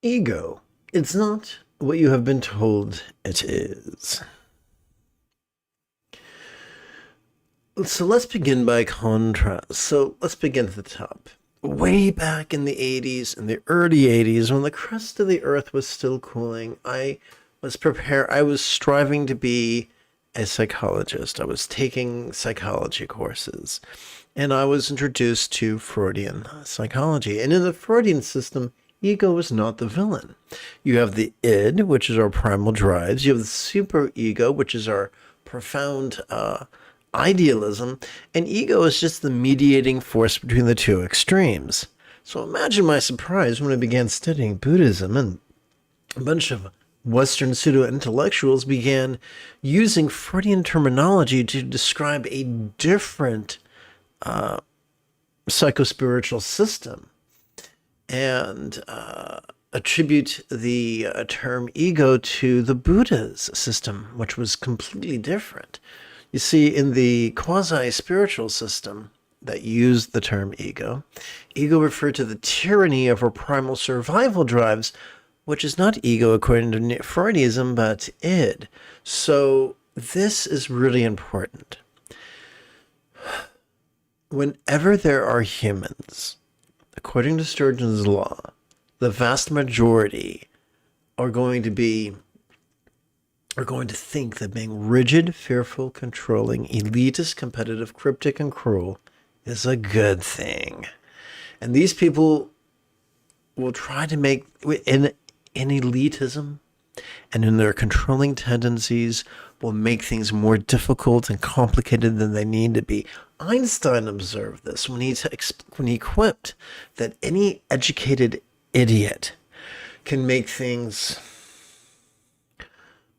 Ego. It's not what you have been told it is. So let's begin by contrast. So let's begin at the top. Way back in the 80s, in the early 80s, when the crust of the earth was still cooling, I was striving to be a psychologist. I was taking psychology courses, and I was introduced to Freudian psychology. And in the Freudian system, ego is not the villain. You have the id, which is our primal drives. You have the superego, which is our profound idealism, and ego is just the mediating force between the two extremes. So imagine my surprise when I began studying Buddhism and a bunch of Western pseudo-intellectuals began using Freudian terminology to describe a different psychospiritual system and attribute the term ego to the Buddha's system, which was completely different. You see, in the quasi-spiritual system that used the term ego, ego referred to the tyranny of our primal survival drives, which is not ego according to Freudism, but id. So this is really important. Whenever there are humans, according to Sturgeon's law, the vast majority are going to think that being rigid, fearful, controlling, elitist, competitive, cryptic, and cruel is a good thing. And these people will try to make, in elitism and in their controlling tendencies, will make things more difficult and complicated than they need to be. Einstein observed this when he quipped that any educated idiot can make things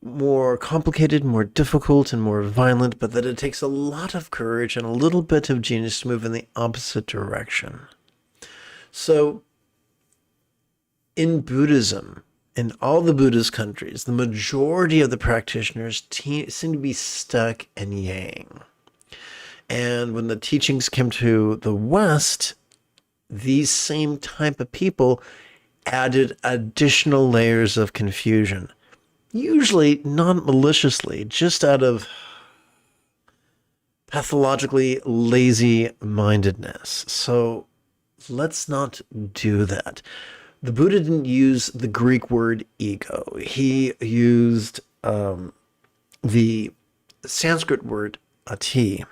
more complicated, more difficult, and more violent, but that it takes a lot of courage and a little bit of genius to move in the opposite direction. So, in Buddhism, in all the Buddhist countries, the majority of the practitioners seem to be stuck in yang. And when the teachings came to the West, these same type of people added additional layers of confusion. Usually non-maliciously, just out of pathologically lazy-mindedness. So let's not do that. The Buddha didn't use the Greek word ego. He used the Sanskrit word ati.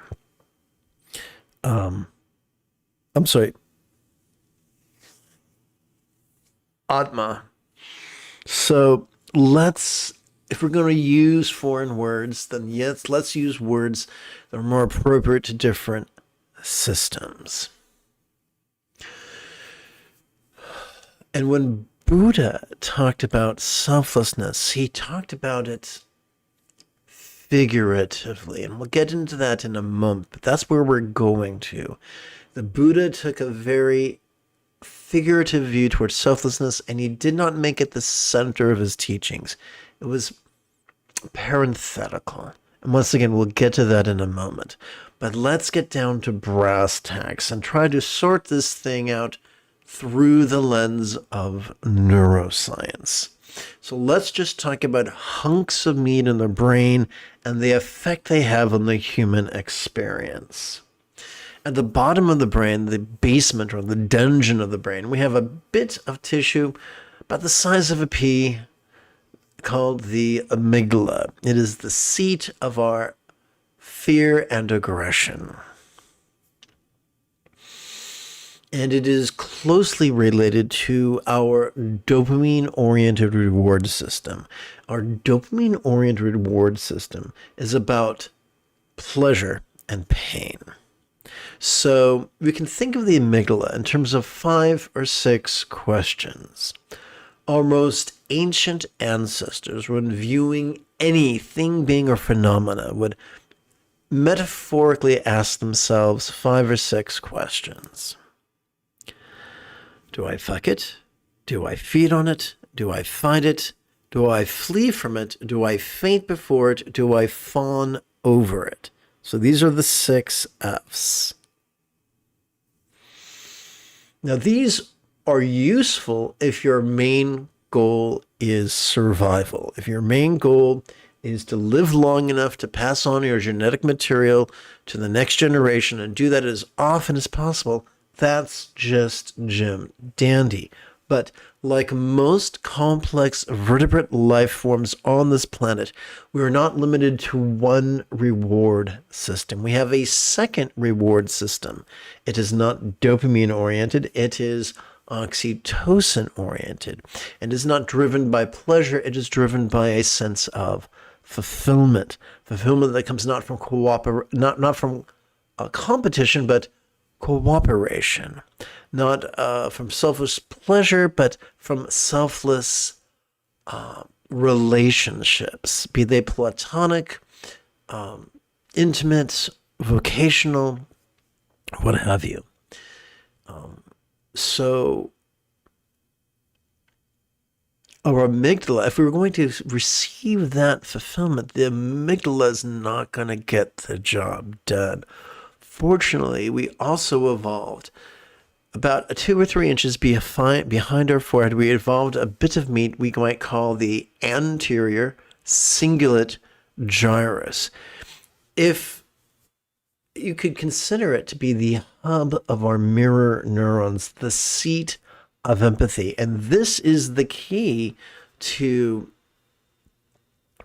Atma. So if we're going to use foreign words, then yes, let's use words that are more appropriate to different systems. And when Buddha talked about selflessness, he talked about it figuratively, and we'll get into that in a moment, but that's where we're going to. The Buddha took a very figurative view towards selflessness, and he did not make it the center of his teachings. It was parenthetical. And once again, we'll get to that in a moment. But let's get down to brass tacks and try to sort this thing out through the lens of neuroscience. So let's just talk about hunks of meat in the brain and the effect they have on the human experience. At the bottom of the brain, the basement or the dungeon of the brain, we have a bit of tissue about the size of a pea called the amygdala. It is the seat of our fear and aggression. And it is closely related to our dopamine-oriented reward system. Our dopamine-oriented reward system is about pleasure and pain. So we can think of the amygdala in terms of 5 or 6 questions. Our most ancient ancestors, when viewing anything, being, or phenomena, would metaphorically ask themselves 5 or 6 questions. Do I fuck it? Do I feed on it? Do I find it? Do I flee from it? Do I faint before it? Do I fawn over it? So these are the 6 F's. Now these are useful if your main goal is survival, if your main goal is to live long enough to pass on your genetic material to the next generation and do that as often as possible, that's just Jim dandy. But like most complex vertebrate life forms on this planet, we are not limited to one reward system. We have a second reward system. It is not dopamine oriented, it is oxytocin oriented, and is not driven by pleasure, it is driven by a sense of fulfillment. Fulfillment that comes not from competition, but cooperation. Not from selfish pleasure, but from selfless relationships, be they platonic, intimate, vocational, what have you. So our amygdala, if we were going to receive that fulfillment, the amygdala is not going to get the job done. Fortunately, we also evolved about 2 or 3 inches behind our forehead. We evolved a bit of meat we might call the anterior cingulate gyrus. If you could consider it to be the hub of our mirror neurons, the seat of empathy. And this is the key to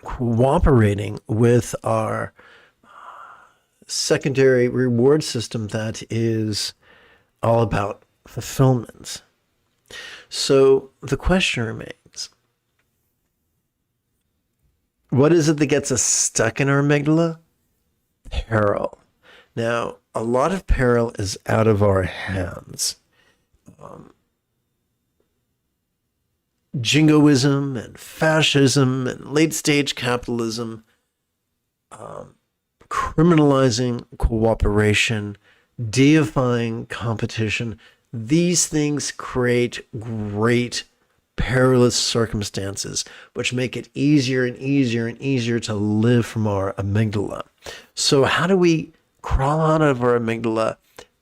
cooperating with our secondary reward system that is all about fulfillment. So the question remains, what is it that gets us stuck in our amygdala? Peril. Now, a lot of peril is out of our hands. Jingoism and fascism and late-stage capitalism, criminalizing cooperation, deifying competition, these things create great perilous circumstances, which make it easier and easier and easier to live from our amygdala. So how do we crawl out of our amygdala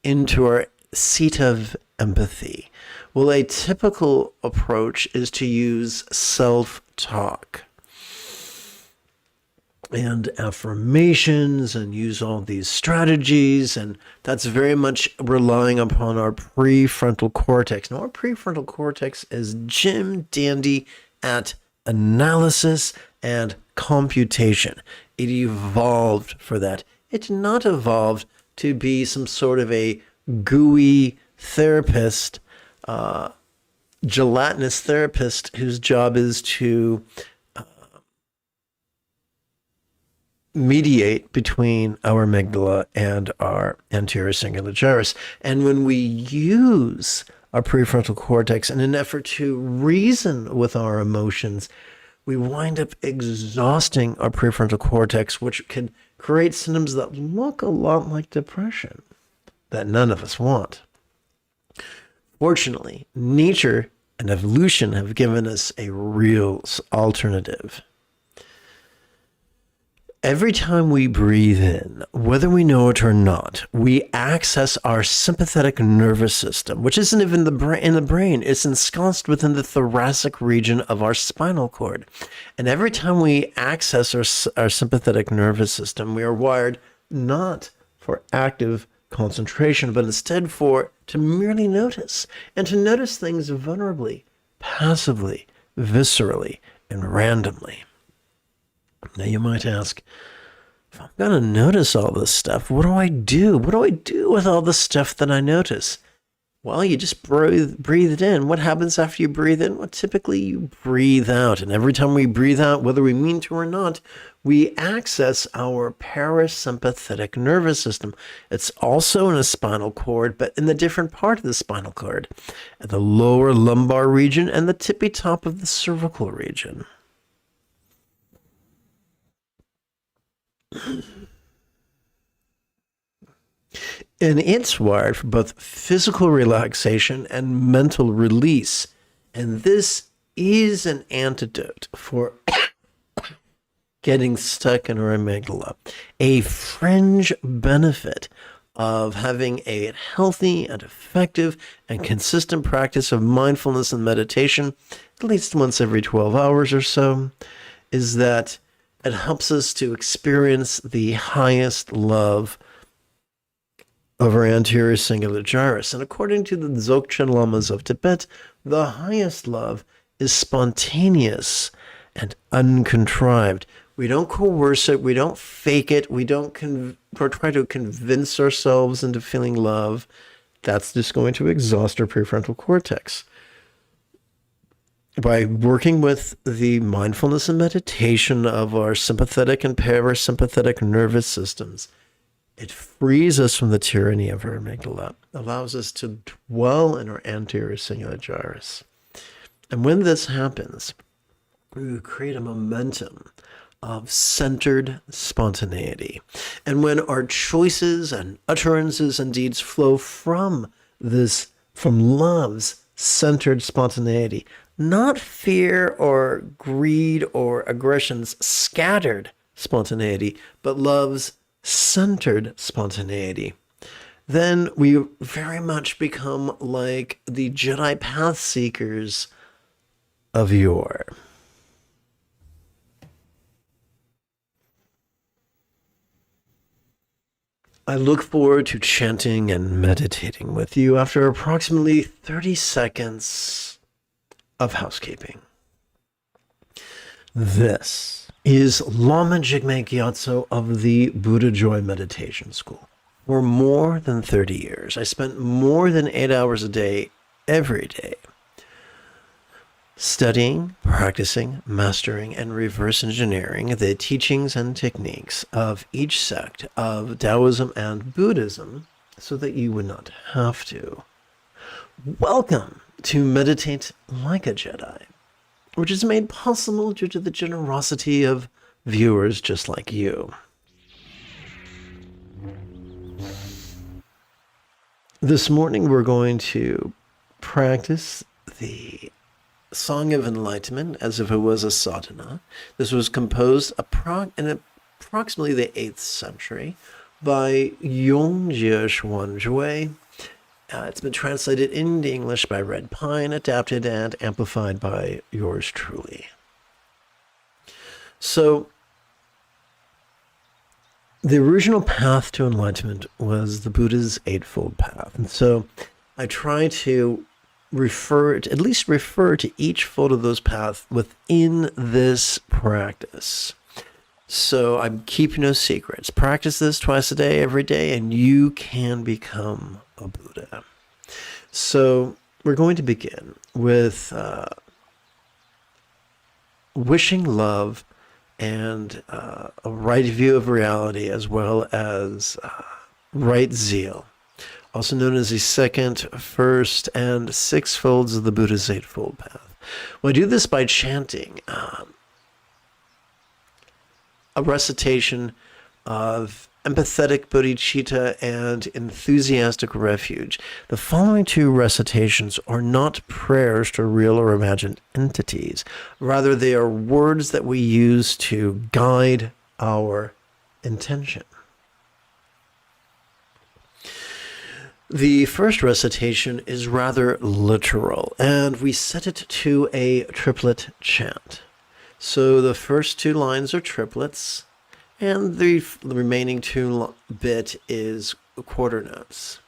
into our seat of empathy? Well, a typical approach is to use self-talk and affirmations and use all these strategies, and that's very much relying upon our prefrontal cortex. Now, our prefrontal cortex is Jim dandy at analysis and computation. It evolved for that. It did not evolve to be some sort of a gooey therapist, gelatinous therapist whose job is to mediate between our amygdala and our anterior cingulate gyrus. And when we use our prefrontal cortex in an effort to reason with our emotions, we wind up exhausting our prefrontal cortex, which can create symptoms that look a lot like depression that none of us want. Fortunately, nature and evolution have given us a real alternative. Every time we breathe in, whether we know it or not, we access our sympathetic nervous system, which isn't even in the brain. It's ensconced within the thoracic region of our spinal cord. And every time we access our sympathetic nervous system, we are wired not for active concentration, but instead to merely notice, and to notice things vulnerably, passively, viscerally, and randomly. Now you might ask, if I'm going to notice all this stuff, what do I do? What do I do with all the stuff that I notice? Well, you just breathe it in. What happens after you breathe in? Well, typically you breathe out. And every time we breathe out, whether we mean to or not, we access our parasympathetic nervous system. It's also in a spinal cord, but in the different part of the spinal cord, at the lower lumbar region and the tippy top of the cervical region. And it's wired for both physical relaxation and mental release. And this is an antidote for getting stuck in our amygdala. A fringe benefit of having a healthy and effective and consistent practice of mindfulness and meditation, at least once every 12 hours or so, is that it helps us to experience the highest love of our anterior singular gyrus. And according to the Dzogchen Lamas of Tibet, the highest love is spontaneous and uncontrived. We don't coerce it. We don't fake it. We don't try to convince ourselves into feeling love. That's just going to exhaust our prefrontal cortex. By working with the mindfulness and meditation of our sympathetic and parasympathetic nervous systems, it frees us from the tyranny of our amygdala, allows us to dwell in our anterior singular gyrus. And when this happens, we create a momentum of centered spontaneity. And when our choices and utterances and deeds flow from love's centered spontaneity, not fear or greed or aggression's scattered spontaneity, but love's centered spontaneity, then we very much become like the Jedi path seekers of yore. I look forward to chanting and meditating with you after approximately 30 seconds of housekeeping. This is Lama Jigme Gyatso of the Buddha Joy Meditation School. For more than 30 years, I spent more than 8 hours a day, every day, studying, practicing, mastering, and reverse engineering the teachings and techniques of each sect of Taoism and Buddhism so that you would not have to. Welcome to Meditate Like a Jedi, which is made possible due to the generosity of viewers just like you. This morning we're going to practice the Song of Enlightenment as if it was a sadhana. This was composed in approximately the 8th century by Yongjie Xuanzhui. It's been translated into English by Red Pine, adapted and amplified by yours truly. So, the original path to enlightenment was the Buddha's Eightfold Path. And so, I try to at least refer to each fold of those paths within this practice. So I'm keeping no secrets. Practice this twice a day, every day, and you can become a Buddha. So we're going to begin with wishing love and a right view of reality, as well as right zeal, also known as the second, first, and sixth folds of the Buddha's Eightfold Path. Well, I do this by chanting a recitation of empathetic bodhicitta and enthusiastic refuge. The following two recitations are not prayers to real or imagined entities. Rather, they are words that we use to guide our intention. The first recitation is rather literal, and we set it to a triplet chant. So the first two lines are triplets, and the remaining two bit is quarter notes.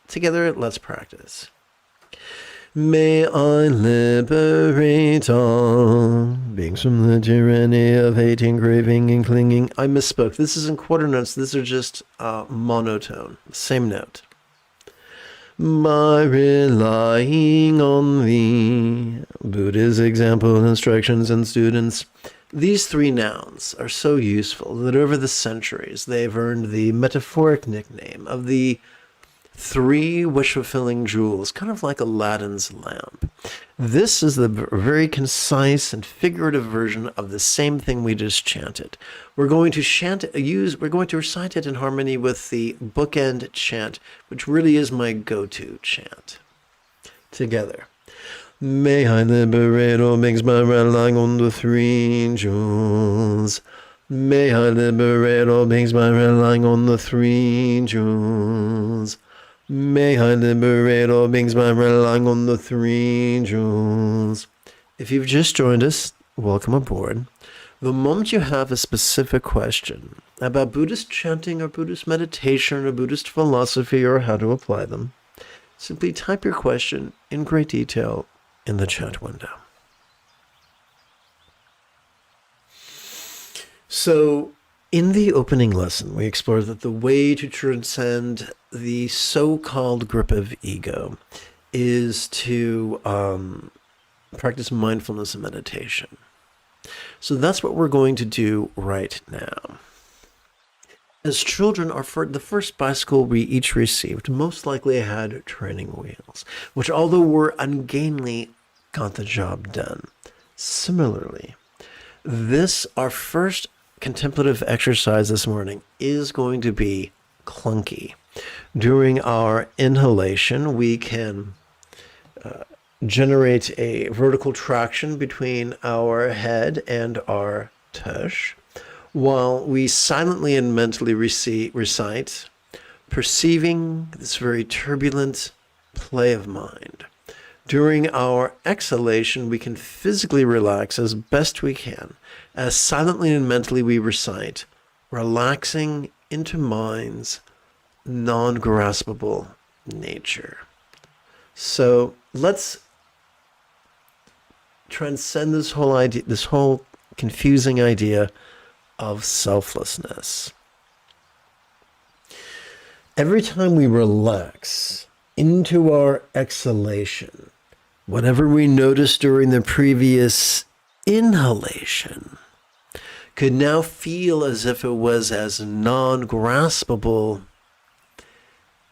Together, let's practice. May I liberate all beings from the tyranny of hating, craving, and clinging. I misspoke. This isn't quarter notes. These are just monotone. Same note. By relying on the Buddha's example, instructions, and students, these three nouns are so useful that over the centuries they've earned the metaphoric nickname of the three wish-fulfilling jewels, kind of like Aladdin's lamp. This is the very concise and figurative version of the same thing we just chanted. We're going to recite it in harmony with the bookend chant, which really is my go-to chant. Together. May I liberate all beings by relying on the three jewels May I liberate all beings by relying on the three jewels. May I liberate all beings by relying on the three jewels. If you've just joined us, welcome aboard. The moment you have a specific question about Buddhist chanting or Buddhist meditation or Buddhist philosophy or how to apply them, simply type your question in great detail in the chat window. So, in the opening lesson, we explored that the way to transcend the so-called grip of ego is to practice mindfulness and meditation. So that's what we're going to do right now. As children, the first bicycle we each received most likely had training wheels, which, although were ungainly, got the job done. Similarly, our first contemplative exercise this morning is going to be clunky. During our inhalation, we can generate a vertical traction between our head and our tush, while we silently and mentally recite, perceiving this very turbulent play of mind. During our exhalation, we can physically relax as best we can, as silently and mentally we recite, relaxing into mind's non-graspable nature. So let's transcend this whole confusing idea of selflessness. Every time we relax into our exhalation, whatever we noticed during the previous inhalation could now feel as if it was as non-graspable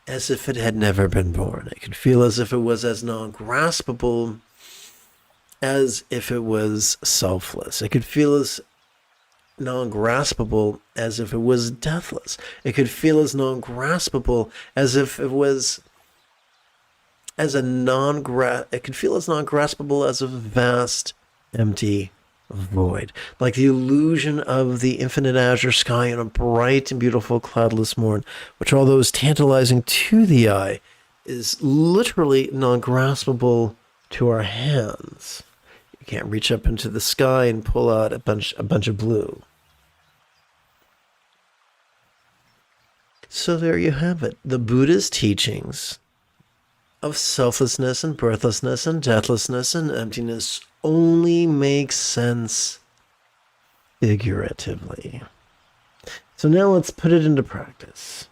as if it had never been born. It could feel as if it was as non-graspable as if it was selfless. It could feel as non-graspable as if it was deathless. It could feel as non-graspable as if it was it could feel as non-graspable as a vast, empty void. Like the illusion of the infinite azure sky on a bright and beautiful cloudless morn, which, although is tantalizing to the eye, is literally non-graspable to our hands. You can't reach up into the sky and pull out a bunch of blue. So there you have it. The Buddha's teachings of selflessness and birthlessness and deathlessness and emptiness only make sense figuratively. So now let's put it into practice.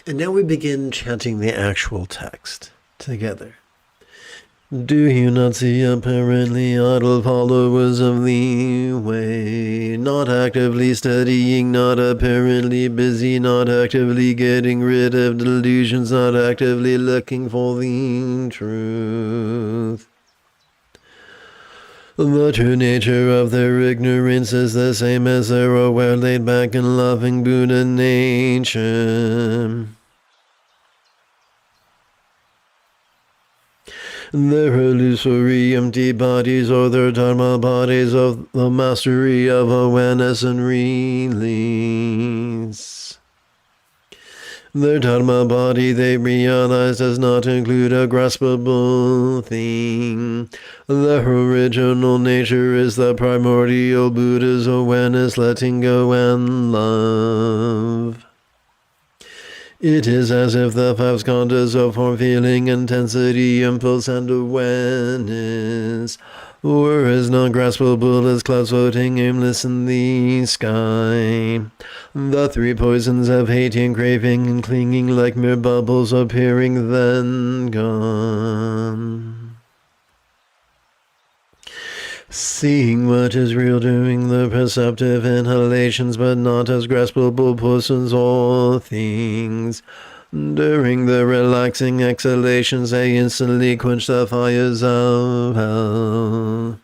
And now we begin chanting the actual text together. Do you not see apparently idle followers of the way, not actively studying, not apparently busy, not actively getting rid of delusions, not actively looking for the truth? The true nature of their ignorance is the same as their aware, laid back and loving Buddha nature. Their illusory empty bodies or their dharma bodies of the mastery of awareness and release. Their dharma body they realize does not include a graspable thing. Their original nature is the primordial Buddha's awareness, letting go and love. It is as if the five skandhas of form, feeling, intensity, impulse, and awareness were as non-graspable as clouds floating aimless in the sky. The three poisons of hating, craving, and clinging like mere bubbles appearing then gone. Seeing what is real during the perceptive inhalations, but not as graspable persons or things. During the relaxing exhalations, they instantly quench the fires of hell.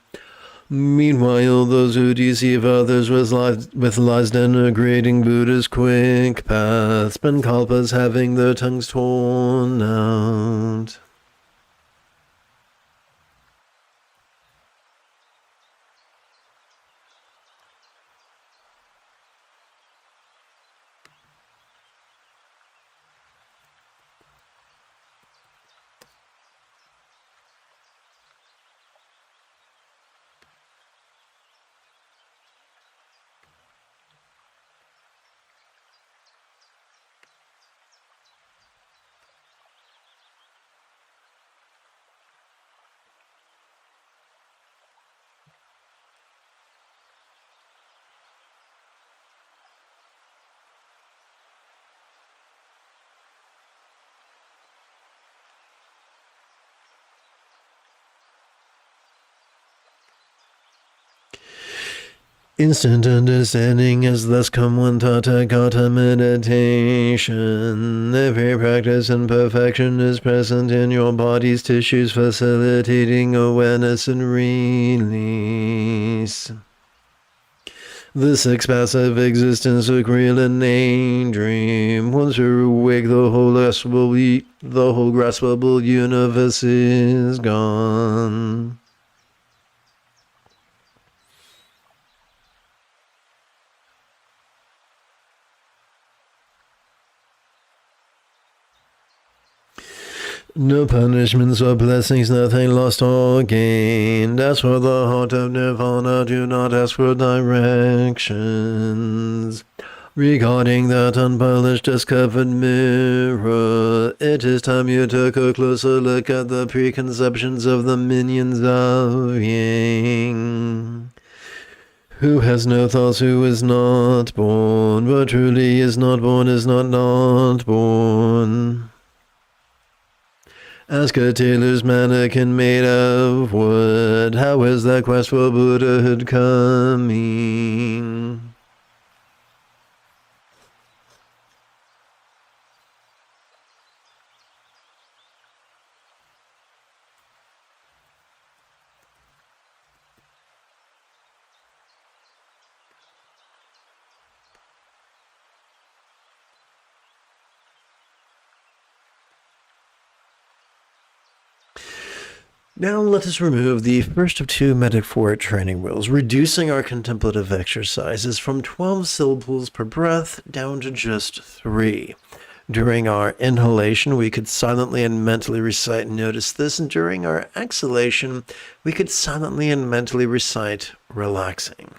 Meanwhile, those who deceive others with lies denigrating Buddha's quick path spend kalpas having their tongues torn out. Instant understanding is thus come when Tathagata meditation. Every practice and perfection is present in your body's tissues, facilitating awareness and release. This expansive existence look real in a dream. Once you're awake, the whole graspable universe is gone. No punishments or blessings, nothing lost or gained. As for the heart of nirvana, do not ask for directions. Regarding that unpolished, discovered mirror, it is time you took a closer look at the preconceptions of the minions of Yang. Who has no thoughts, who is not born, but truly is not born, is not born. Ask a tailor's mannequin made of wood, how is that quest for Buddhahood coming? Now let us remove the first of two metaphoric training wheels, reducing our contemplative exercises from 12 syllables per breath down to just 3. During our inhalation, we could silently and mentally recite "notice this," and during our exhalation, we could silently and mentally recite "relaxing."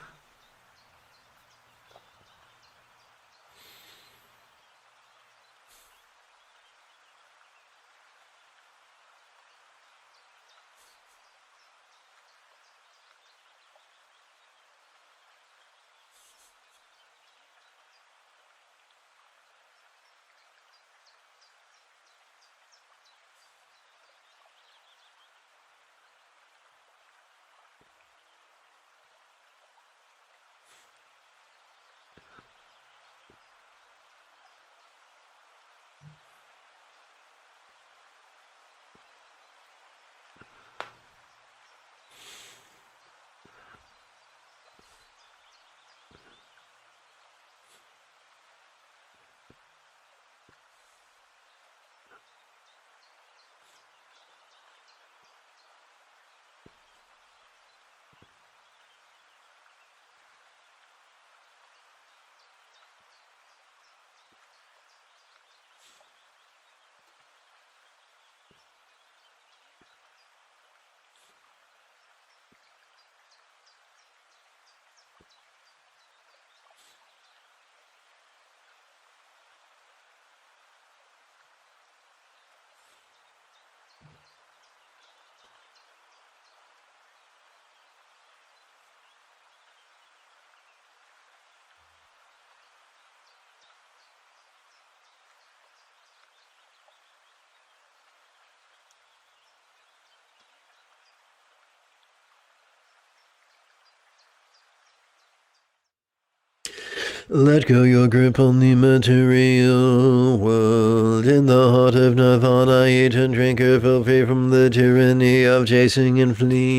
Let go your grip on the material world. In the heart of nirvana, eat and drink, feel free from the tyranny of chasing and fleeing.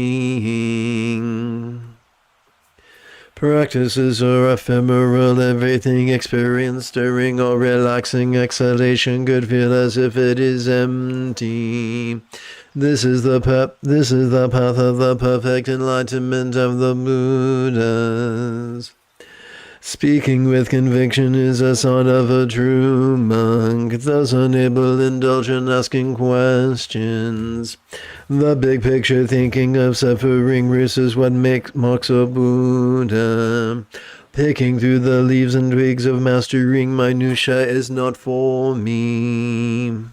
Practices are ephemeral, everything experienced during or relaxing exhalation could feel as if it is empty. This is the path of the perfect enlightenment of the Buddhas. Speaking with conviction is a sign of a true monk, thus unable to indulge in asking questions. The big picture thinking of suffering roots is what marks a Buddha. Picking through the leaves and twigs of mastering minutia is not for me.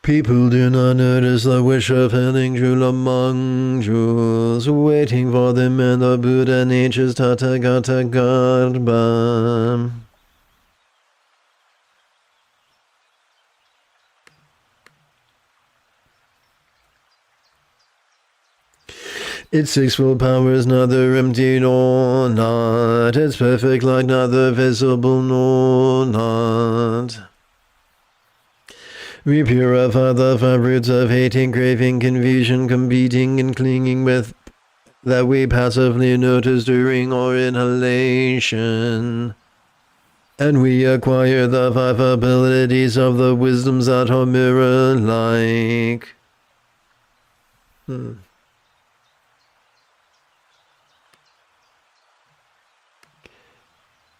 People do not notice the wish of heading jewel among jewels, waiting for them in the Buddha nature's Tathagata Garbha. Its sixfold power is neither empty nor not. It's perfect like neither visible nor not. We purify the five roots of hating, craving, confusion, competing, and clinging with that we passively notice during our inhalation. And we acquire the five abilities of the wisdoms that are mirror-like.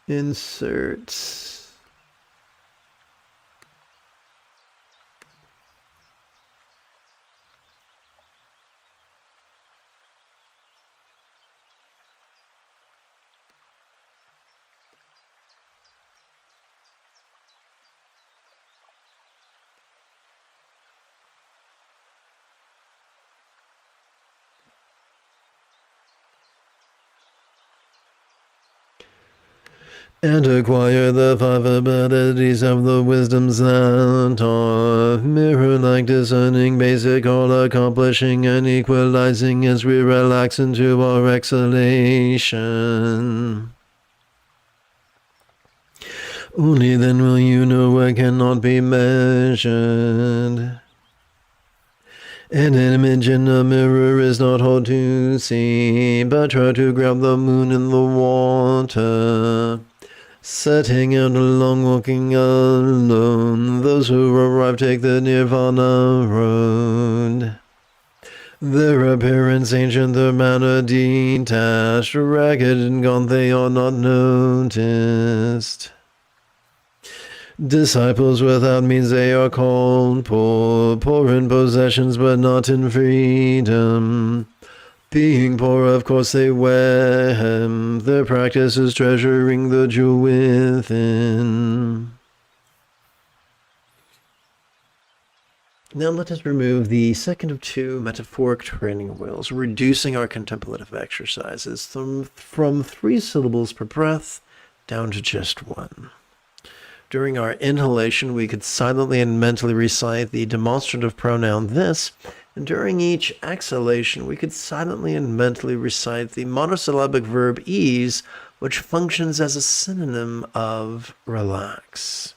Insert. And acquire the five abilities of the wisdoms that are mirror-like, discerning, basic, all accomplishing and equalizing as we relax into our exhalation. Only then will you know what cannot be measured. An image in a mirror is not hard to see, but try to grab the moon in the water. Setting out along, walking alone, those who arrive take the Nirvana road. Their appearance ancient, their manner detached, ragged and gaunt, they are not noticed. Disciples without means, they are called poor, poor in possessions but not in freedom. Being poor, of course, they wear hem. Their practice is treasuring the jewel within. Now let us remove the second of two metaphoric training wheels, reducing our contemplative exercises from 3 syllables per breath down to just 1. During our inhalation, we could silently and mentally recite the demonstrative pronoun this, and during each exhalation, we could silently and mentally recite the monosyllabic verb ease, which functions as a synonym of relax.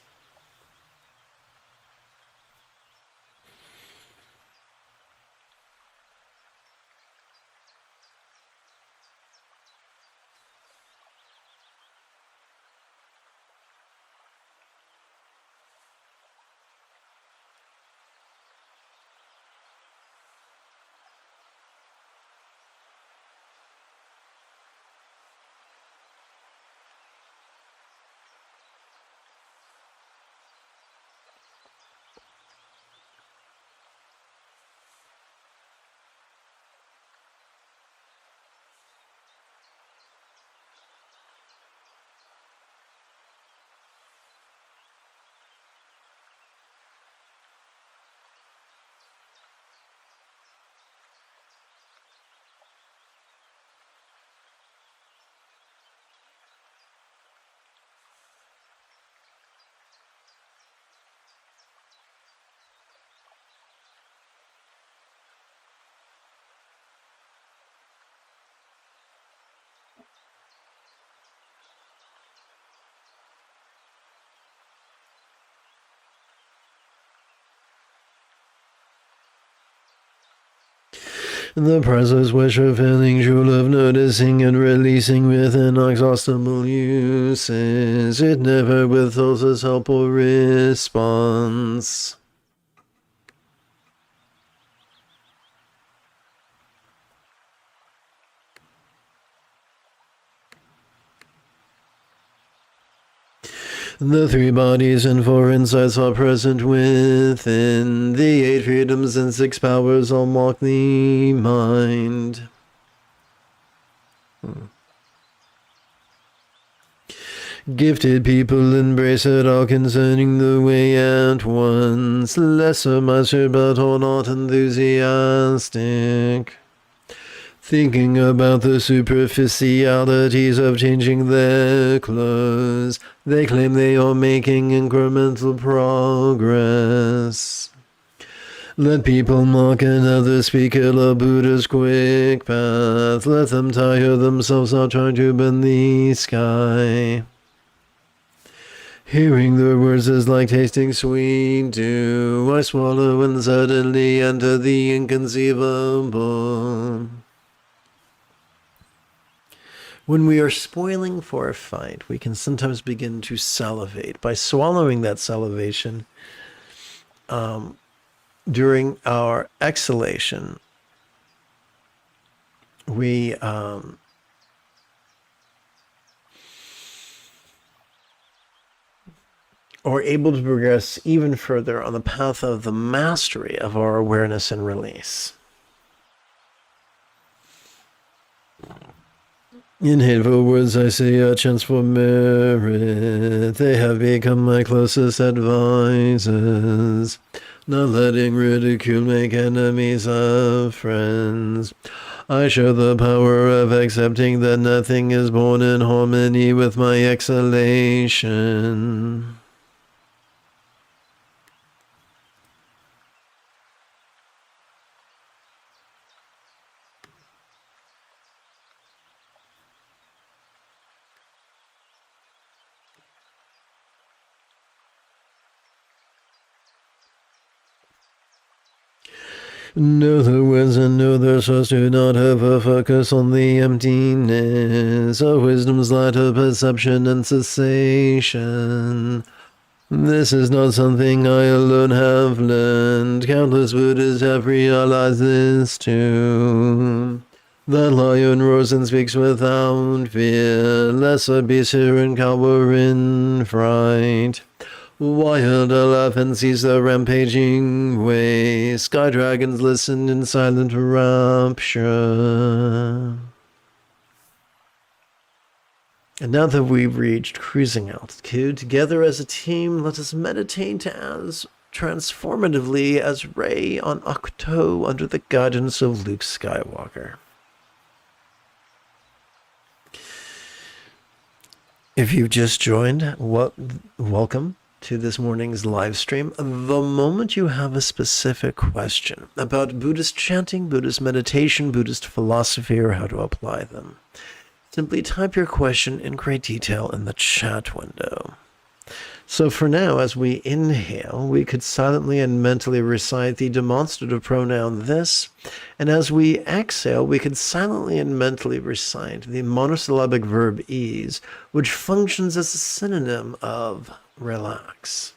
The priceless wish of feeling true love, noticing and releasing with inexhaustible uses. It never withholds its help or response. The three bodies and four insights are present within. The 8 freedoms and 6 powers unlock the mind. Gifted people embrace it all concerning the way at once. Lesser master but all not enthusiastic. Thinking about the superficialities of changing their clothes, they claim they are making incremental progress. Let people mock another speaker of Buddha's quick path. Let them tire themselves out trying to bend the sky. Hearing their words is like tasting sweet dew. I swallow and suddenly enter the inconceivable. When we are spoiling for a fight, we can sometimes begin to salivate. By swallowing that salivation during our exhalation, we are able to progress even further on the path of the mastery of our awareness and release. In hateful words I say a chance for merit. They have become my closest advisors. Not letting ridicule make enemies of friends. I show the power of accepting that nothing is born in harmony with my exhalation. Know the words and know their source. Do not ever focus on the emptiness of wisdom's light of perception and cessation. This is not something I alone have learned. Countless Buddhas have realized this too. The lion roars and speaks without fear. Lesser beasts hear and cower in fright. Wild elephants seize the rampaging way. Sky dragons listen in silent rapture. And now that we've reached cruising altitude, together as a team, let us meditate as transformatively as Rey on Ahch-To under the guidance of Luke Skywalker. If you've just joined, welcome to this morning's live stream. The moment you have a specific question about Buddhist chanting, Buddhist meditation, Buddhist philosophy, or how to apply them, simply type your question in great detail in the chat window. So for now, as we inhale, we could silently and mentally recite the demonstrative pronoun this, and as we exhale, we could silently and mentally recite the monosyllabic verb ease, which functions as a synonym of relax.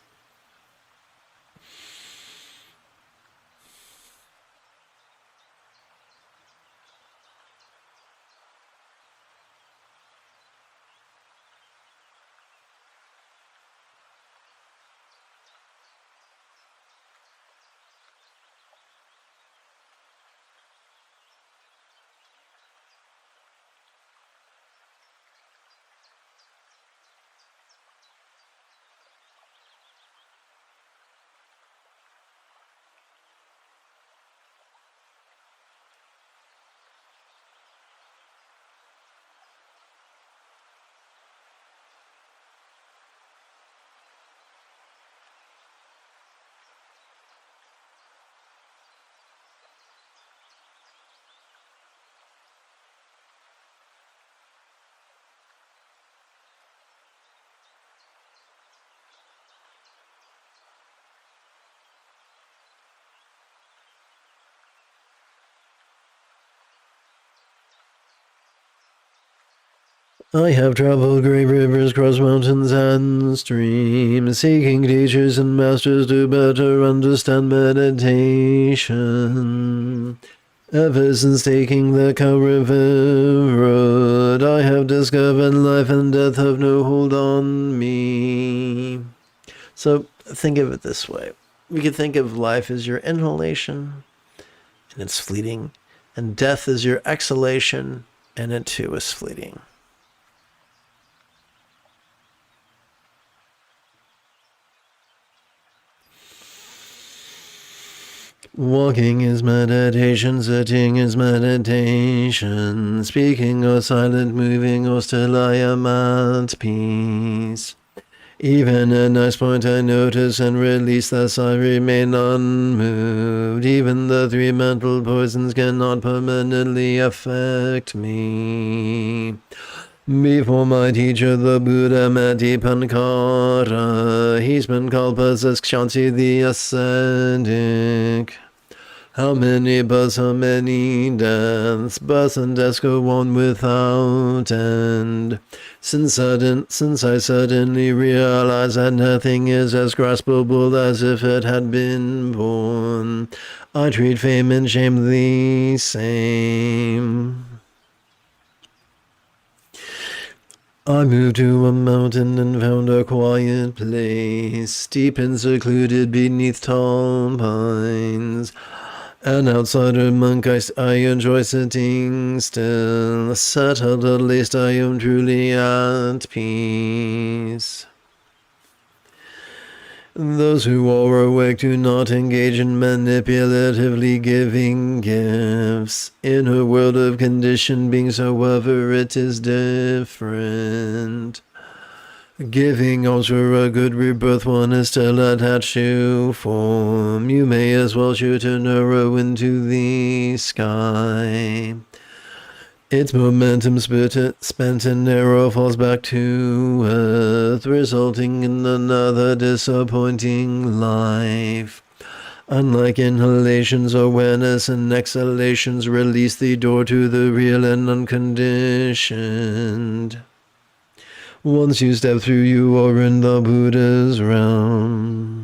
I have traveled great rivers, crossed mountains and streams, seeking teachers and masters to better understand meditation. Ever since taking the Cow River Road, I have discovered life and death have no hold on me. So think of it this way. We could think of life as your inhalation, and it's fleeting, and death is your exhalation, and it too is fleeting. Walking is meditation, sitting is meditation, speaking or silent, moving or still, I am at peace. Even at nice point I notice and release, thus I remain unmoved. Even the three mental poisons cannot permanently affect me. Before my teacher, the Buddha Matipankara, he's been called possessed Kshanti the ascetic. How many births, how many deaths, births and deaths go on without end. Since I suddenly realize that nothing is as graspable as if it had been born, I treat fame and shame the same. I moved to a mountain and found a quiet place, deep and secluded beneath tall pines. An outsider monk, I enjoy sitting still, settled at least I am truly at peace. Those who are awake do not engage in manipulatively giving gifts. In a world of conditioned beings, however, it is different. Giving also a good rebirth, one is still attached to form. You may as well shoot an arrow into the sky. Its momentum spent and arrow falls back to earth, resulting in another disappointing life. Unlike inhalations, awareness and exhalations release the door to the real and unconditioned. Once you step through, you are in the Buddha's realm.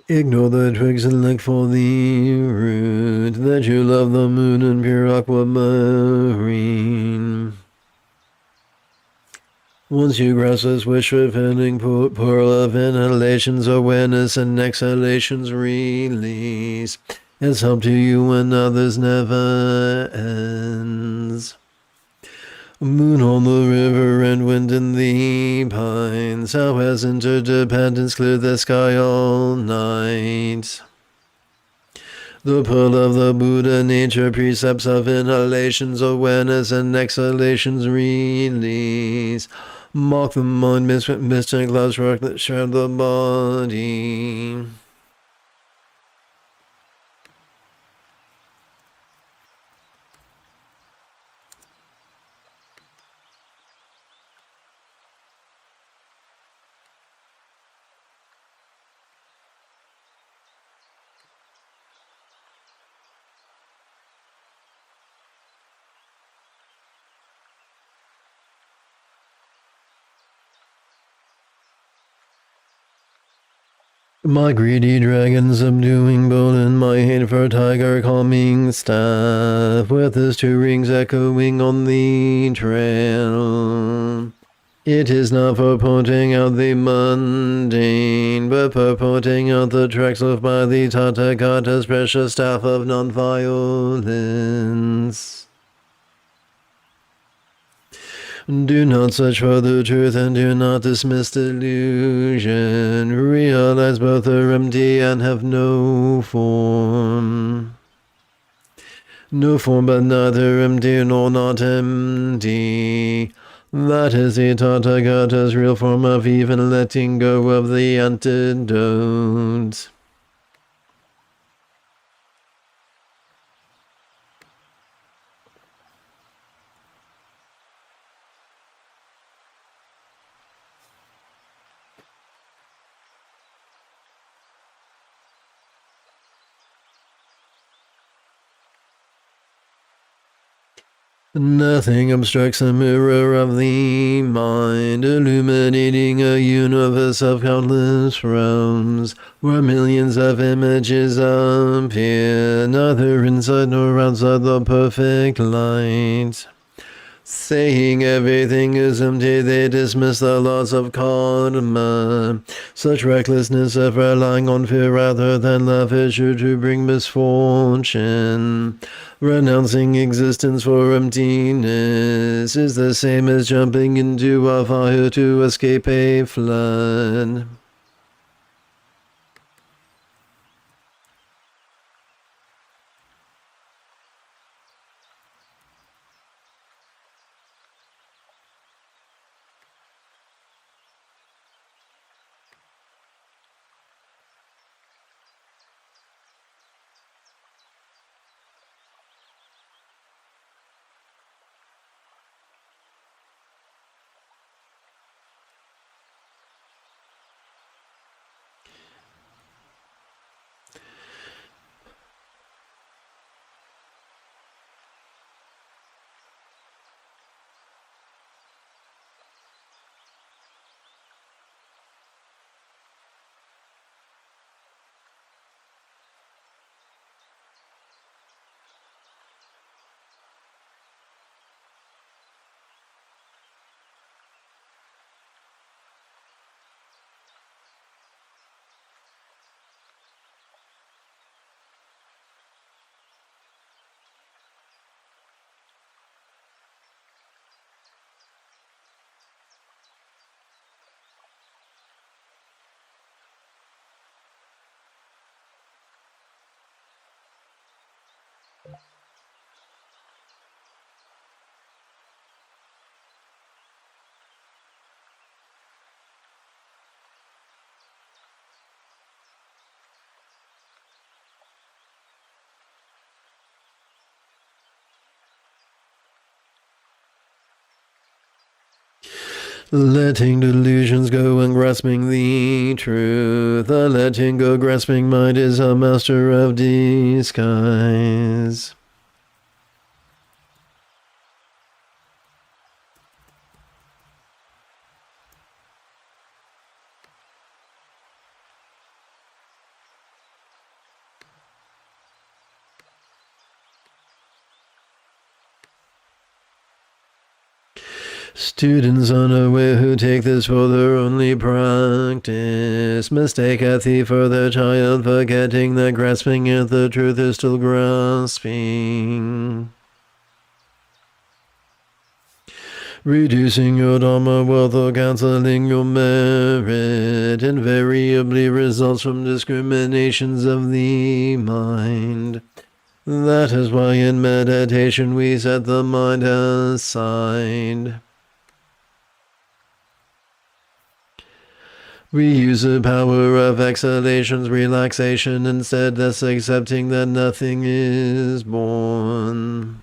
Ignore the twigs and look for the root, that you love the moon and pure aquamarine. Once you grasp this wish fulfilling pearl of inhalations, awareness, and exhalations release, it's up to you and others never ends. Moon on the river and wind in the pines, how has interdependence cleared the sky all night? The pearl of the Buddha nature, precepts of inhalations, awareness, and exhalations release. Mark the mind, mystic clouds that share the body. My greedy dragon subduing bolt, and my hate for tiger calming staff, with his 2 rings echoing on the trail. It is not for pointing out the mundane, but for pointing out the tracks left by the Tathagata's precious staff of non-violence. Do not search for the truth and do not dismiss delusion. Realize both are empty and have no form. No form, but neither empty nor not empty. That is the Tathagata's real form of even letting go of the antidote. Nothing obstructs the mirror of the mind, illuminating a universe of countless realms, where millions of images appear, neither inside nor outside the perfect light. Saying everything is empty, they dismiss the laws of karma. Such recklessness of relying on fear rather than love is sure to bring misfortune. Renouncing existence for emptiness is the same as jumping into a fire to escape a flood. Letting delusions go and grasping the truth. The letting go grasping mind is a master of disguise. Students unaware who take this for their only practice mistake a thief for their child, forgetting that grasping at the truth is still grasping. Reducing your Dharma wealth or canceling your merit invariably results from discriminations of the mind. That is why in meditation we set the mind aside. We use the power of exhalations, relaxation, instead, thus accepting that nothing is born.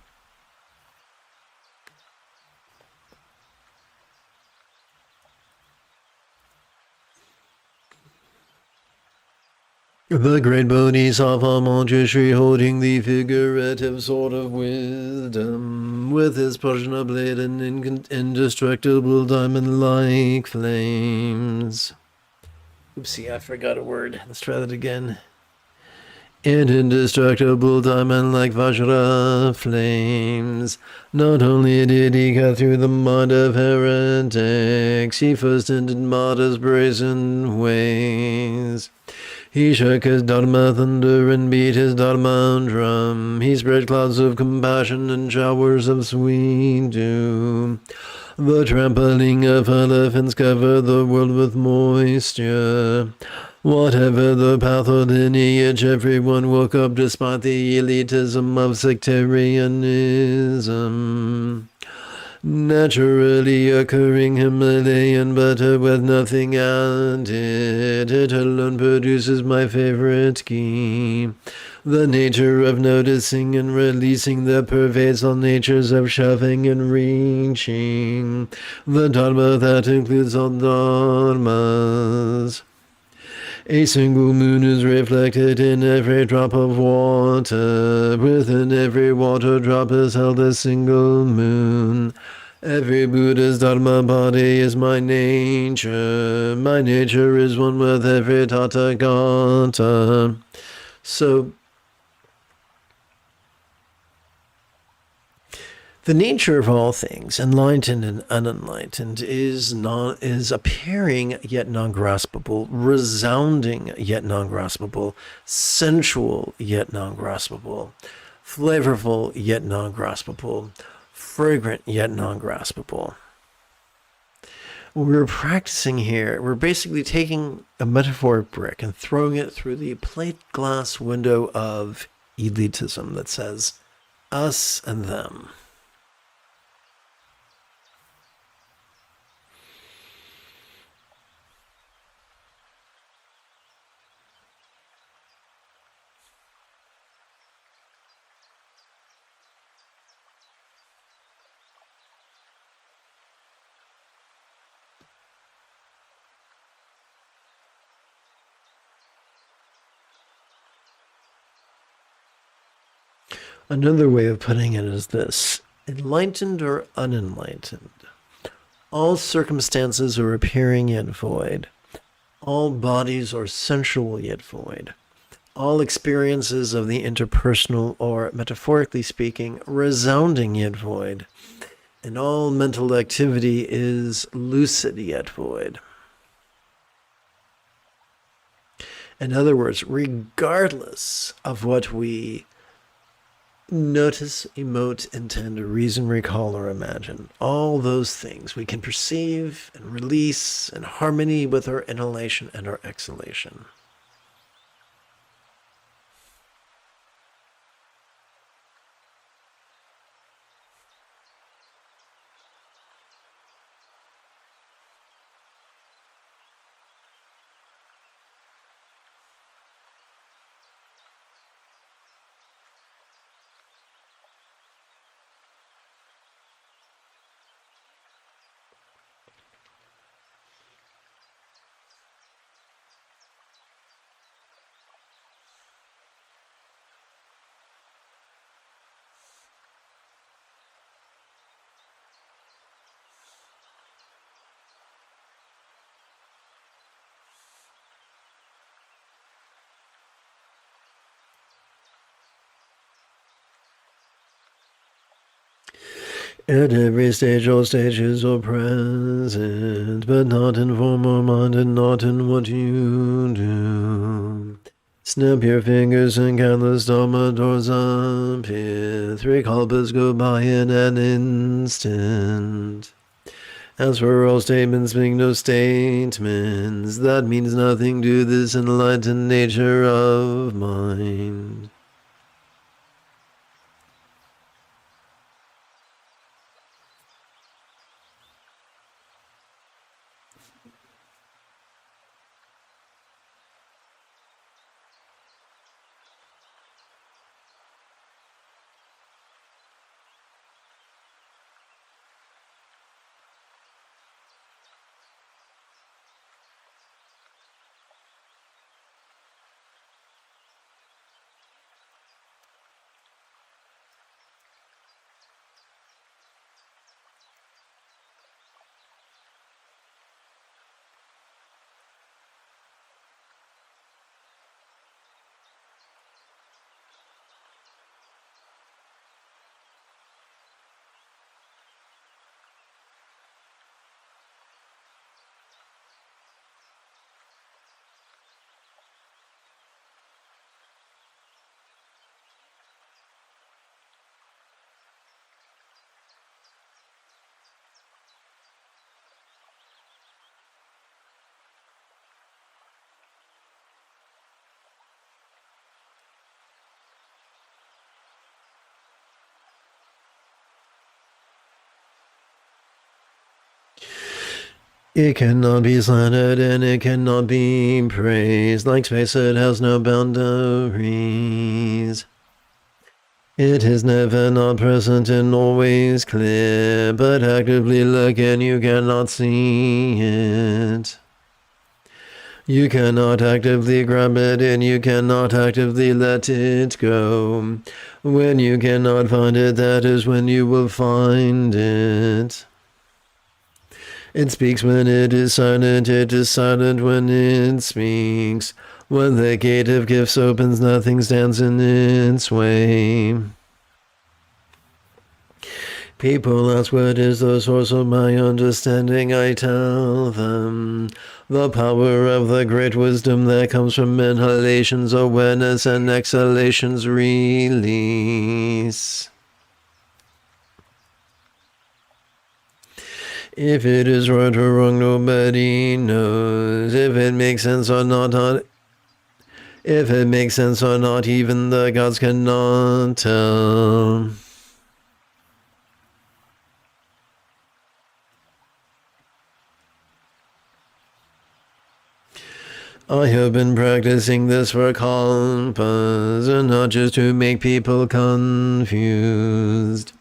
The great Bodhisattva Manjushri, holding the figurative sword of wisdom, with his prajna blade and indestructible diamond-like flames. Oopsie, I forgot a word. Let's try that again. In indestructible diamond-like Vajra flames. Not only did he cut through the mind of heretics, he first ended martyrs' brazen ways. He shook his Dharma thunder and beat his Dharma drum. He spread clouds of compassion and showers of sweet dew. The trampling of elephants covered the world with moisture. Whatever the path or lineage, everyone woke up despite the elitism of sectarianism. Naturally occurring Himalayan butter with nothing added, it alone produces my favorite ghee. The nature of noticing and releasing that pervades all natures of shoving and reaching. The Dharma that includes all dharmas. A single moon is reflected in every drop of water. Within every water drop is held a single moon. Every Buddha's Dharma body is my nature. My nature is one with every Tathagata. So, the nature of all things, enlightened and unenlightened, is appearing yet non-graspable, resounding yet non-graspable, sensual yet non-graspable, flavorful yet non-graspable, fragrant yet non-graspable. What we're practicing here, we're basically taking a metaphoric brick and throwing it through the plate glass window of elitism that says us and them. Another way of putting it is this: enlightened or unenlightened, all circumstances are appearing yet void, all bodies are sensual yet void, all experiences of the interpersonal, or metaphorically speaking, resounding yet void, and all mental activity is lucid yet void. In other words, regardless of what we notice, emote, intend, reason, recall, or imagine, all those things we can perceive and release in harmony with our inhalation and our exhalation. At every stage, all stages are present, but not in form or mind, and not in what you do. Snap your fingers and countless Dharma doors appear. 3 kalpas go by in an instant. As for all statements being no statements, that means nothing to this enlightened nature of mind. It cannot be slandered and it cannot be praised. Like space, it has no boundaries. It is never not present and always clear, but actively look and you cannot see it. You cannot actively grab it and you cannot actively let it go. When you cannot find it, that is when you will find it. It speaks when it is silent when it speaks. When the gate of gifts opens, nothing stands in its way. People ask, what is the source of my understanding? I tell them, the power of the great wisdom that comes from inhalations, awareness, and exhalations, release. If it is right or wrong, nobody knows. If it makes sense or not, if it makes sense or not, even the gods cannot tell. I have been practicing this for kalpas, and not just to make people confused.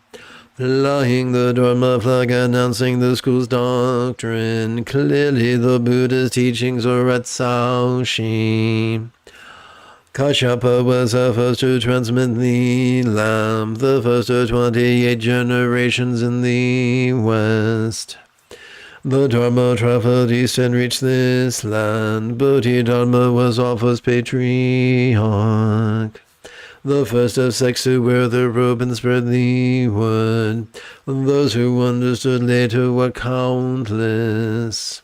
Flying the Dharma flag, announcing the school's doctrine. Clearly the Buddha's teachings are at Saoshi. Kashyapa was the first to transmit the lamp, the first of 28 generations in the West. The Dharma traveled east and reached this land. Bodhidharma was our first patriarch. The first of sects to wear the robe and spread the word. Those who understood later were countless.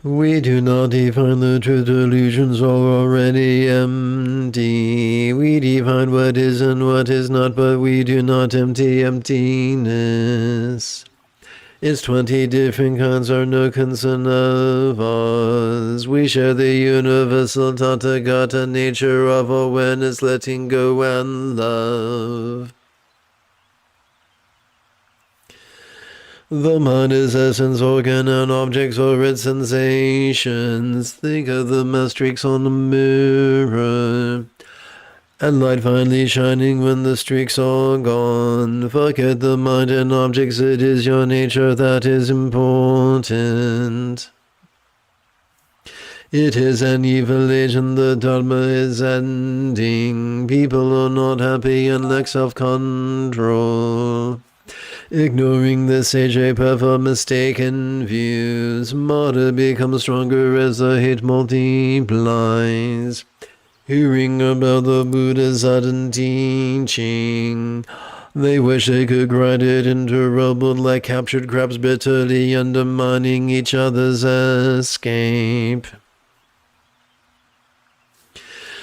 We do not define the truth, illusions are already empty. We define what is and what is not, but we do not empty emptiness. Its 20 different kinds are no concern of ours. We share the universal Tathagata nature of awareness, letting go and love. The mind is essence, organ, and objects or its sensations. Think of them as streaks on a mirror, and light finally shining when the streaks are gone. Forget the mind and objects, it is your nature that is important. It is an evil age and the Dharma is ending. People are not happy and lack self-control. Ignoring the sage, they prefer mistaken views. Martyr becomes stronger as the hate multiplies. Hearing about the Buddha's sudden teaching, they wish they could grind it into rubble like captured crabs, bitterly undermining each other's escape.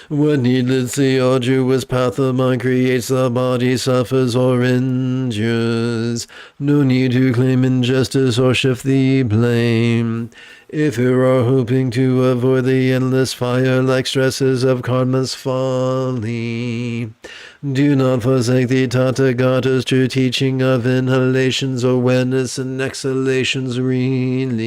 What needlessly arduous path the mind creates, the body suffers or endures. No need to claim injustice or shift the blame. If you are hoping to avoid the endless fire like stresses of karma's folly, do not forsake the Tathagata's true teaching of inhalations, awareness, and exhalations release.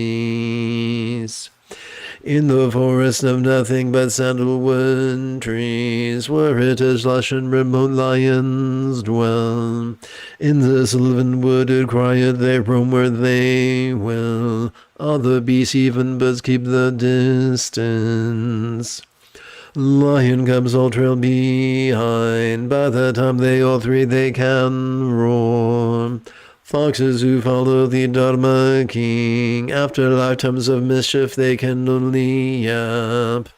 In the forest of nothing but sandalwood trees, where it is lush and remote lions dwell. In the sylvan wooded quiet they roam where they will. Other beasts, even birds, keep the distance. Lion cubs all trail behind. By the time they all three they can roar. Foxes who follow the Dharma King, after lifetimes of mischief they can only yap.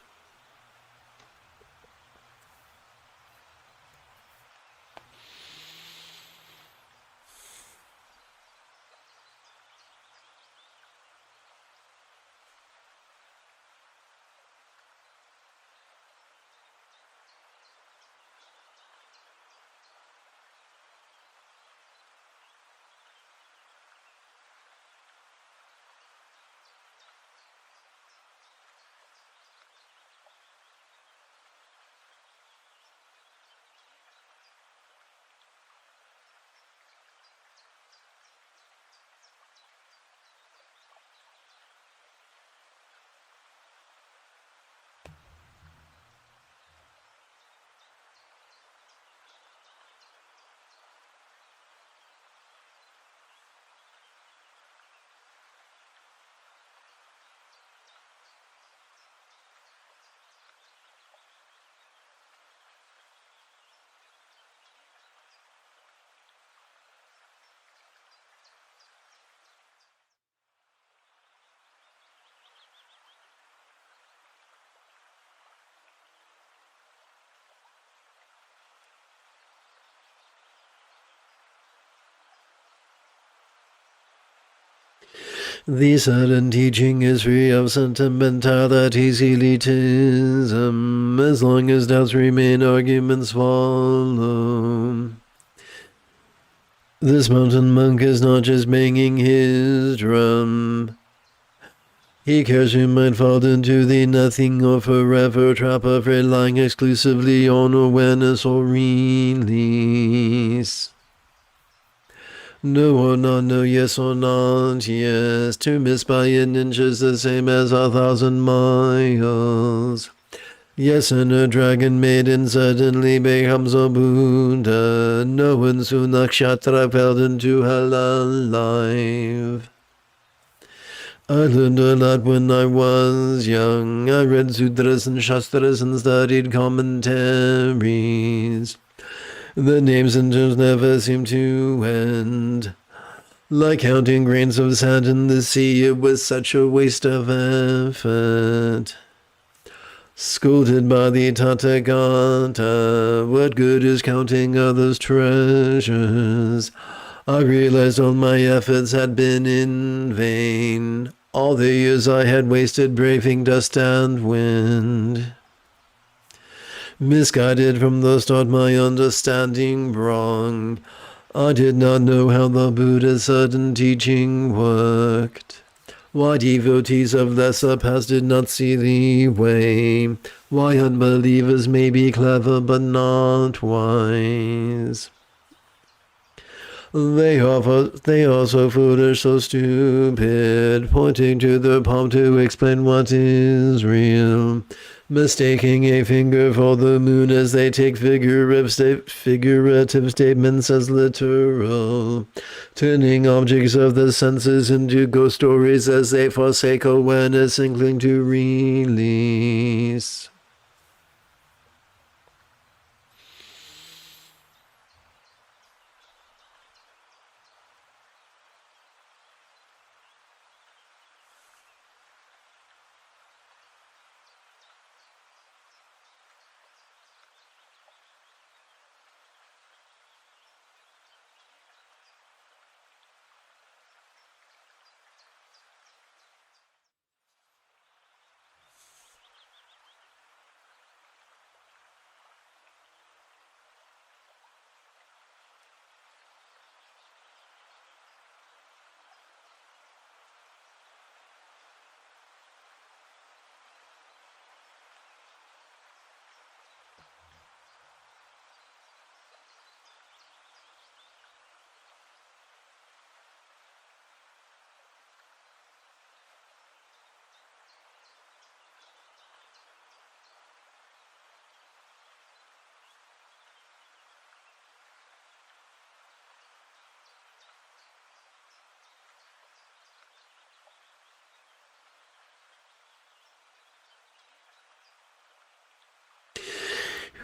The sudden teaching is free of sentimentalities, elitism. As long as doubts remain, arguments follow. This mountain monk is not just banging his drum. He cares who might fall into the nothing or forever trap of relying exclusively on awareness or release. No or not, no, yes or not, yes. To miss by an inch is the same as 1,000 miles. Yes, and a dragon maiden suddenly becomes a Buddha. No one soon nakshatra fell into hell alive. I learned a lot when I was young. I read sutras and shastras and studied commentaries. The names and terms never seem to end. Like counting grains of sand in the sea, it was such a waste of effort. Scolded by the Tathagata, what good is counting others' treasures? I realized all my efforts had been in vain. All the years I had wasted braving dust and wind. Misguided from the start, my understanding wrong. I did not know how the Buddha's sudden teaching worked. Why devotees of lesser past did not see the way. Why unbelievers may be clever but not wise. They are so foolish, so stupid, pointing to the palm to explain what is real, mistaking a finger for the moon as they take figurative statements as literal, turning objects of the senses into ghost stories as they forsake awareness and cling to release.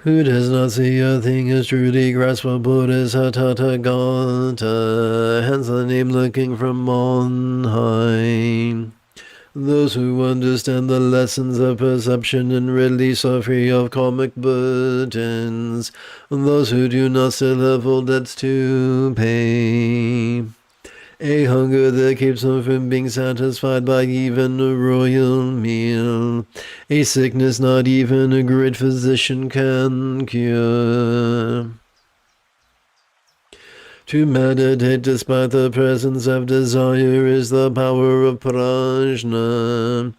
Who does not see a thing as truly grasp what Buddha's Tathagata, hence the name looking from on high. Those who understand the lessons of perception and release are free of karmic burdens. Those who do not still have full debts to pay. A hunger that keeps them from being satisfied by even a royal meal. A sickness not even a great physician can cure. To meditate despite the presence of desire is the power of prajna,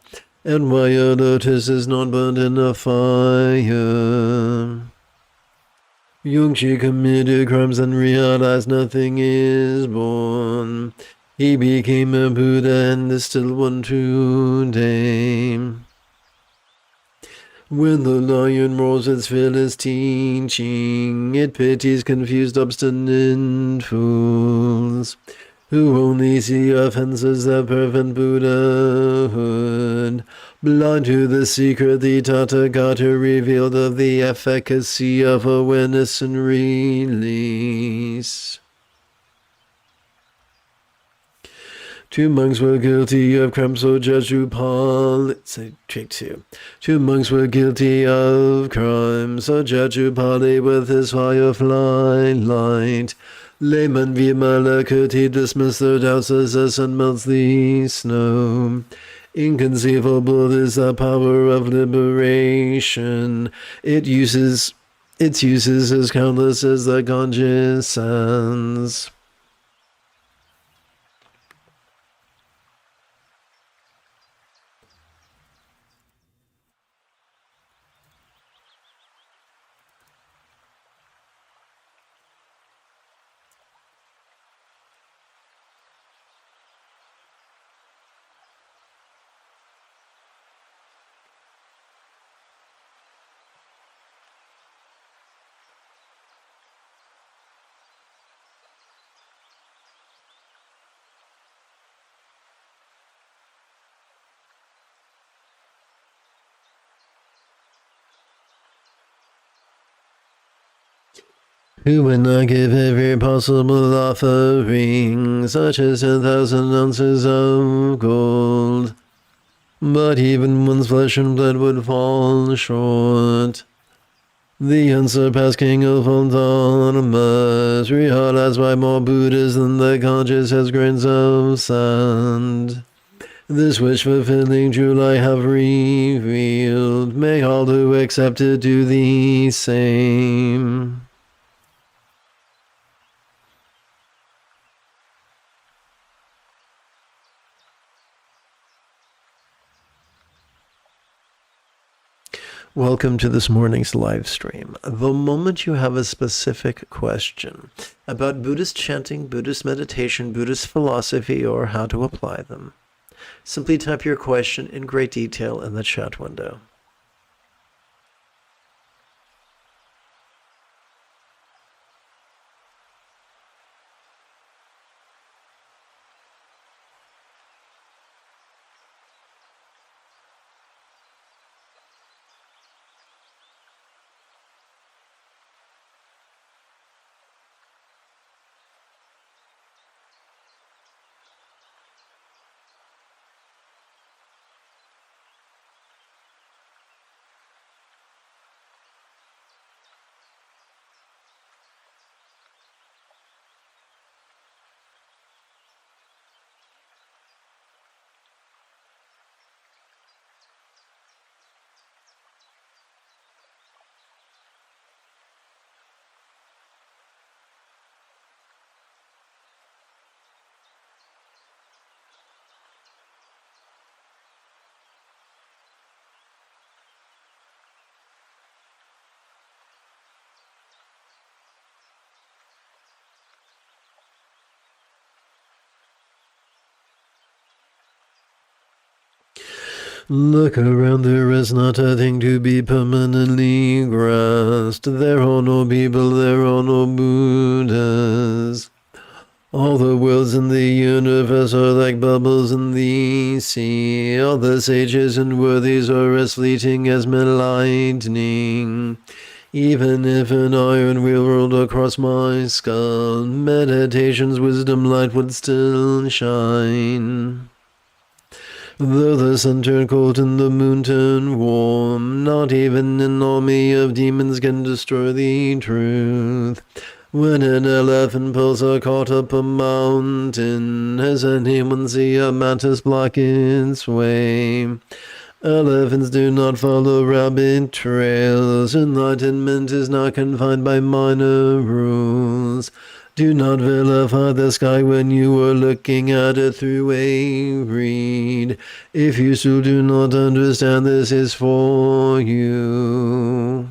and why a lotus is not burned in a fire. Yongchi committed crimes and realized nothing is born. He became a Buddha and is still one today. When the lion roars its fearless teaching, it pities confused obstinate fools, who only see offenses that prevent Buddhahood, blind to the secret the Tathagata revealed of the efficacy of awareness and release. 2 monks were guilty of crime, so Judge Upal. Take 2. 2 monks were guilty of crime, so Judge Upali with his firefly light. Layman Vimala could he dismiss their doubts as the sun melts the snow. Inconceivable is the power of liberation. Its uses as countless as the Ganges sands. Who would not give every possible offering, such as 10,000 ounces of gold? But even one's flesh and blood would fall short. The unsurpassed king of all dharmas realized by more Buddhas than the Ganges has grains of sand. This wish-fulfilling jewel I have revealed, may all who accept it do the same. Welcome to this morning's live stream. The moment you have a specific question about Buddhist chanting, Buddhist meditation, Buddhist philosophy, or how to apply them, simply type your question in great detail in the chat window. Look around, there is not a thing to be permanently grasped. There are no people, there are no Buddhas. All the worlds in the universe are like bubbles in the sea. All the sages and worthies are as fleeting as lightning. Even if an iron wheel rolled across my skull, meditation's wisdom light would still shine. Though the sun turned cold and the moon turned warm, not even an army of demons can destroy the truth. When an elephant pulls a cart up a mountain, has anyone see a mantis block its way? Elephants do not follow rabbit trails. Enlightenment is not confined by minor rules. Do not vilify the sky when you are looking at it through a reed. If you still do not understand, this is for you.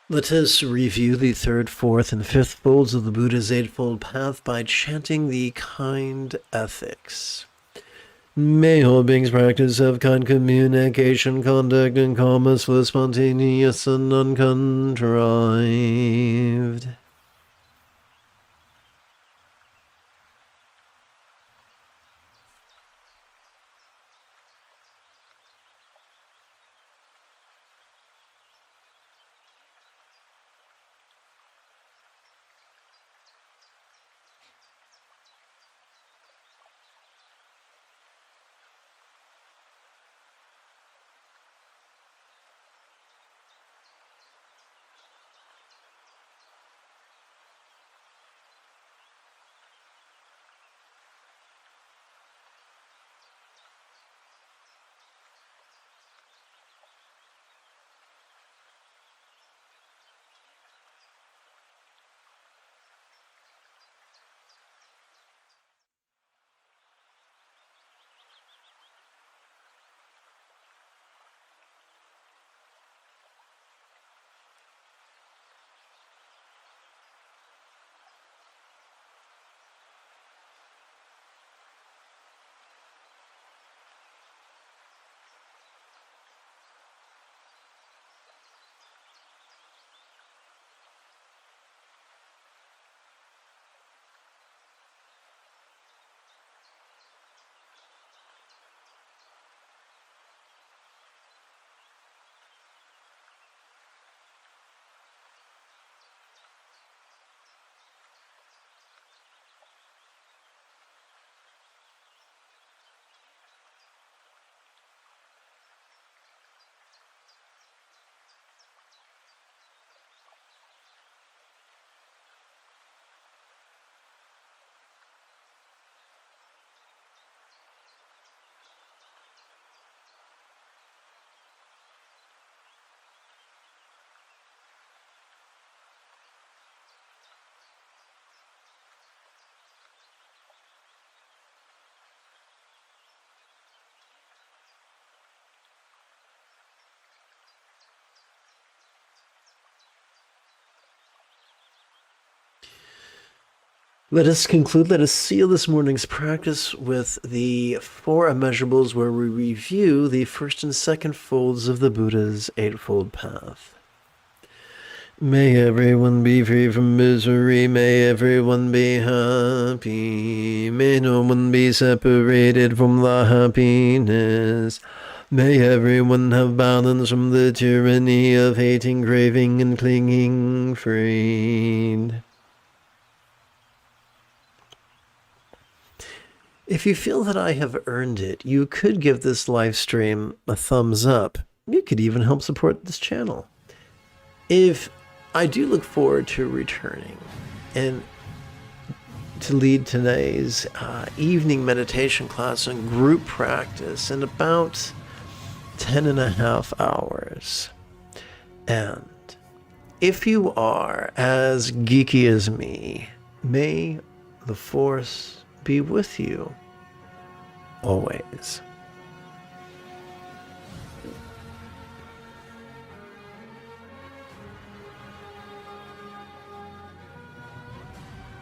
Let us review the third, fourth, and fifth folds of the Buddha's Eightfold Path by chanting the kind ethics. May all beings practice of kind communication, conduct, and calmness flow spontaneous and uncontrived. Let us conclude, let us seal this morning's practice with the 4 immeasurables where we review the first and second folds of the Buddha's Eightfold Path. May everyone be free from misery, may everyone be happy, may no one be separated from the happiness. May everyone have balance from the tyranny of hating, craving, and clinging freed. If you feel that I have earned it, you could give this live stream a thumbs up. You could even help support this channel. If I do look forward to returning and to lead today's evening meditation class and group practice in about 10.5 hours. And if you are as geeky as me, may the Force be with you always.